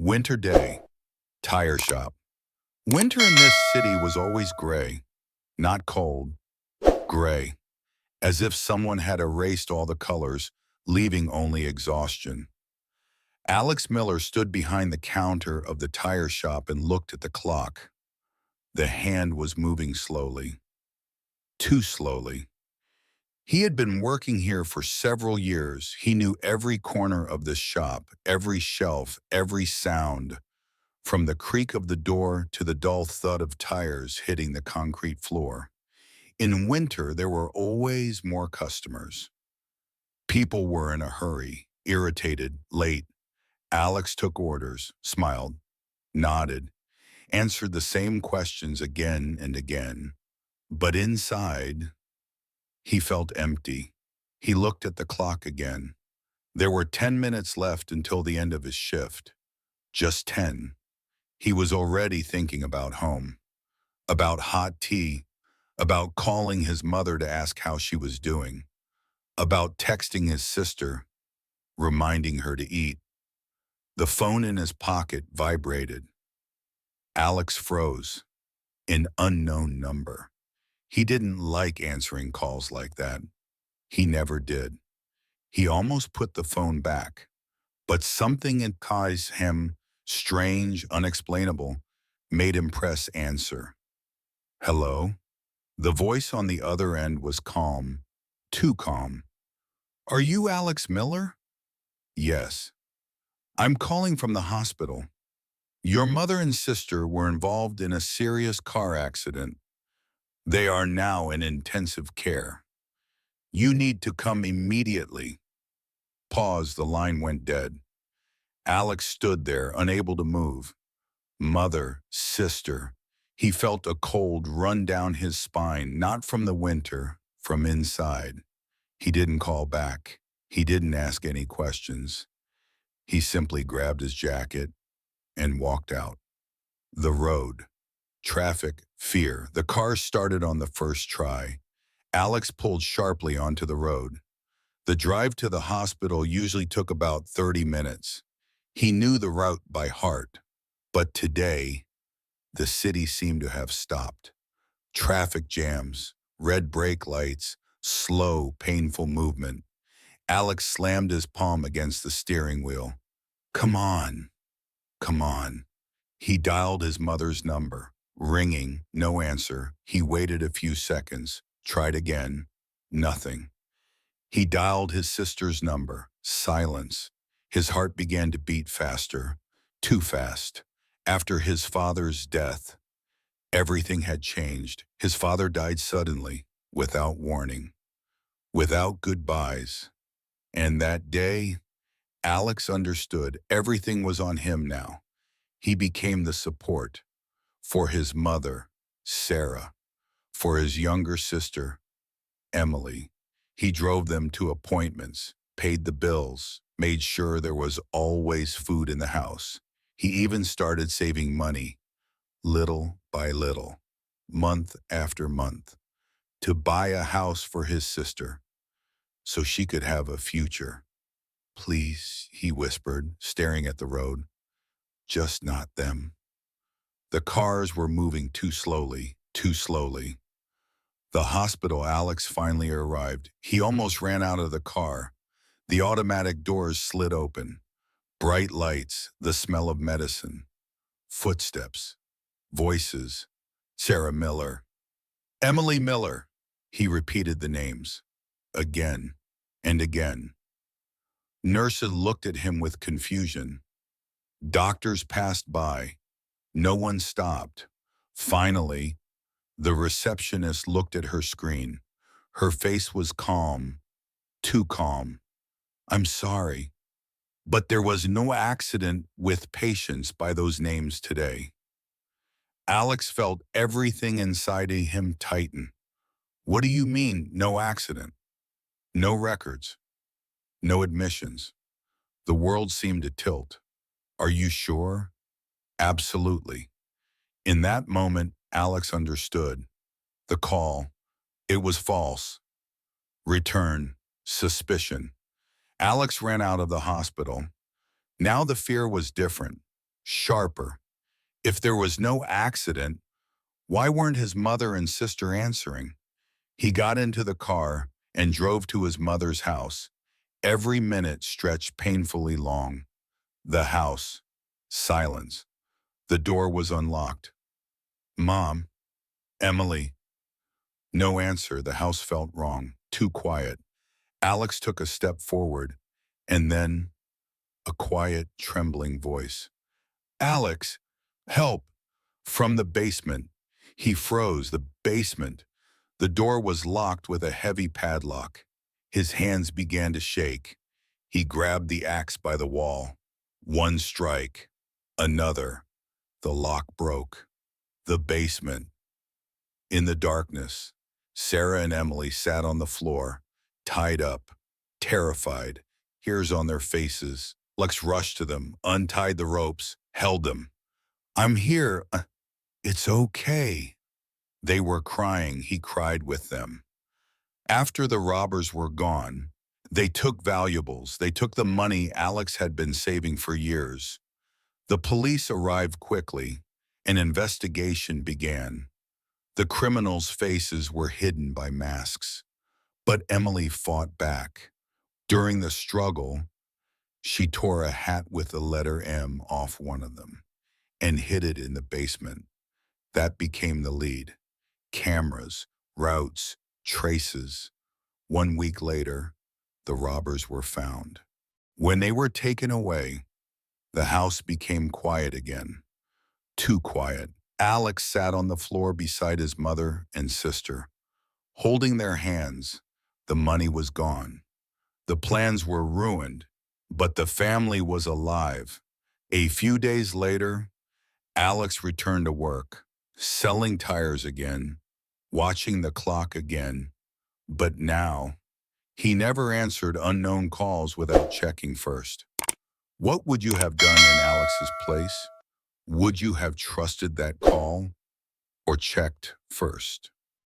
Winter day, tire shop. Winter in this city was always gray, not cold, gray, as if someone had erased all the colors, leaving only exhaustion. Alex Miller stood behind the counter of the tire shop and looked at the clock. The hand was moving slowly, too slowly. He had been working here for several years. He knew every corner of the shop, every shelf, every sound, from the creak of the door to the dull thud of tires hitting the concrete floor. In winter, there were always more customers. People were in a hurry, irritated, late. Alex took orders, smiled, nodded, answered the same questions again and again. But inside, he felt empty. He looked at the clock again. There were 10 minutes left until the end of his shift. Just 10. He was already thinking about home, about hot tea, about calling his mother to ask how she was doing, about texting his sister, reminding her to eat. The phone in his pocket vibrated. Alex froze. An unknown number. He didn't like answering calls like that. He never did. He almost put the phone back. But something in Kai's him, strange, unexplainable, made him press answer. Hello? The voice on the other end was calm, too calm. Are you Alex Miller? Yes. I'm calling from the hospital. Your mother and sister were involved in a serious car accident. They are now in intensive care. You need to come immediately. Pause, the line went dead. Alex stood there, unable to move. Mother, sister. He felt a cold run down his spine, not from the winter, from inside. He didn't call back. He didn't ask any questions. He simply grabbed his jacket and walked out. The road. Traffic, fear. The car started on the first try. Alex pulled sharply onto the road. The drive to the hospital usually took about 30 minutes. He knew the route by heart. But today, the city seemed to have stopped. Traffic jams, red brake lights, slow, painful movement. Alex slammed his palm against the steering wheel. Come on, come on. He dialed his mother's number. Ringing, no answer. He waited a few seconds, tried again, nothing. He dialed his sister's number. Silence. His heart began to beat faster, too fast. After his father's death, everything had changed. His father died suddenly, without warning, without goodbyes. And that day, Alex understood everything was on him now. He became the support for his mother, Sarah, for his younger sister, Emily. He drove them to appointments, paid the bills, made sure there was always food in the house. He even started saving money, little by little, month after month, to buy a house for his sister so she could have a future. Please, he whispered, staring at the road. Just not them. The cars were moving too slowly, too slowly. The hospital, Alex finally arrived. He almost ran out of the car. The automatic doors slid open. Bright lights, the smell of medicine. Footsteps, voices. Sarah Miller. Emily Miller. He repeated the names. Again and again. Nurses looked at him with confusion. Doctors passed by. No one stopped. Finally, the receptionist looked at her screen. Her face was calm, too calm. I'm sorry, but there was no accident with patients by those names today. Alex felt everything inside of him tighten. What do you mean, no accident? No records, no admissions. The world seemed to tilt. Are you sure? Absolutely. In that moment, Alex understood. The call, it was false. Return, suspicion. Alex ran out of the hospital. Now the fear was different. sharper. If there was no accident, why weren't his mother and sister answering? He got into the car and drove to his mother's house. Every minute stretched painfully long. The house. Silence. The door was unlocked. Mom, Emily. No answer. The house felt wrong. Too quiet. Alex took a step forward, and then a quiet, trembling voice. Alex, help! From the basement. He froze. The basement. The door was locked with a heavy padlock. His hands began to shake. He grabbed the axe by the wall. One strike. Another. The lock broke. The basement. In the darkness, Sarah and Emily sat on the floor, tied up, terrified, tears on their faces. Lex rushed to them, untied the ropes, held them. I'm here. It's okay. They were crying. He cried with them. After the robbers were gone, they took valuables. They took the money Alex had been saving for years. The police arrived quickly. An investigation began. The criminals' faces were hidden by masks. But Emily fought back. During the struggle, she tore a hat with the letter M off one of them and hid it in the basement. That became the lead. Cameras, routes, traces. 1 week later, the robbers were found. When they were taken away, the house became quiet again. Too quiet. Alex sat on the floor beside his mother and sister. Holding their hands, the money was gone. The plans were ruined, but the family was alive. A few days later, Alex returned to work, selling tires again, watching the clock again. But now, he never answered unknown calls without checking first. What would you have done in Alex's place? Would you have trusted that call or checked first?